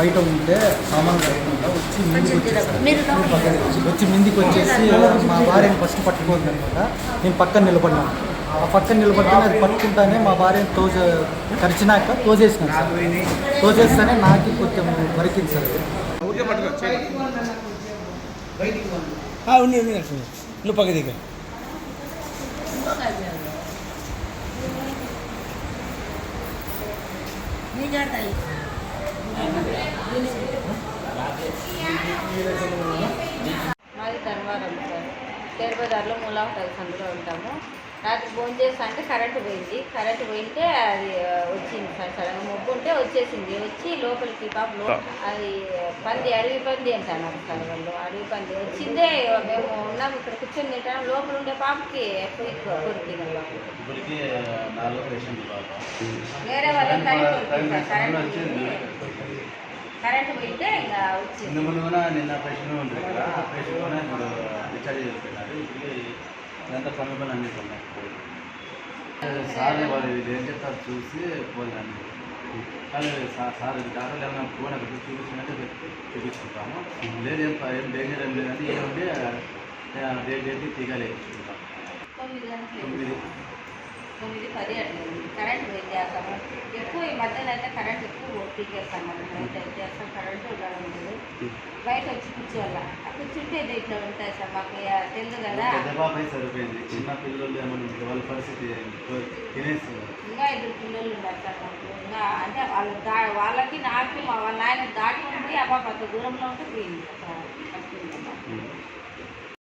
బయట ఉంటే సామాన్లు కట్టుకుంటా వచ్చి ముందుకు వచ్చేసి మా భార్యను ఫస్ట్ పట్టుకోవద్దు అనమాట. నేను పక్కన నిలబడినాను. ఆ పక్కన నిలబడితే అది పట్టుకుంటానే మా భార్యను కరిచినాక తోసేసినాను సార్. తోసేస్తేనే నాకు కొంచెం వరికింది సార్. నువ్వు పక్క దిగ మాది ధర్మవరం సార్. కేర్బజార్లో మూలా హోటల్ సందులో ఉంటాము. రాత్రి ఫోన్ చేస్తా అంటే కరెంటు పోయింటే అది వచ్చింది సార్. సడన్గా మొబ్బు ఉంటే వచ్చేసింది. వచ్చి లోపలికి పాప అది అడవి పంది అంటున్నారు సార్ వాళ్ళు. అడవి పంది వచ్చిందే. మేము ఉన్నాము ఇక్కడ కూర్చొని తింటాము. లోపల ఉండే పాపకి కొరికింది. వేరే వాళ్ళకి కరెంటు పోయింటే ఇంకా వచ్చింది. నిన్న పేషెంట్ ఉంటుంది కదా, ఆ పేషెంట్ ఇప్పుడు డిశ్చార్జ్ చేస్తున్నారు. ఇదంతా పనులు అన్నీ ఉన్నాయి. సార్ వాళ్ళు ఏం చెప్తారు చూసి పోలేండి. కానీ సార్ డాక్టర్లు ఏమైనా ఫోన్ అక్కడ చూపించినట్టే చూపించుకుంటాము. లేదు ఏం డేంజర్ ఏం లేదంటే ఏమంటే డేట్ తీగాలి వేయించుకుంటాం. 9:10 అట్లా కరెంట్ పోయింది. ఆ సమయం ఎక్కువ ఈ మధ్యలో అయితే కరెంట్ ఎక్కువ పీకేస్తాం. మనం నైట్ అయితే అసలు కరెంటు ఉండడం లేదు. బయట వచ్చి కూర్చోవాలా. కూర్చుంటే ఇట్లా ఉంటాయి సార్. మాకు తెలుసు కదా. పెద్ద బాబాయ్ సరిపోయింది. చిన్న పిల్లలు ఏమన్నా వాళ్ళ పరిస్థితి తినేసి ఇంకా 2 పిల్లలు ఉన్నారు సార్ మాకు. ఇంకా అంటే వాళ్ళకి నాకు వాళ్ళ నాయన దాటి ఉండి ఆ పాప అంత దూరంలో ఉంటే పోయింది.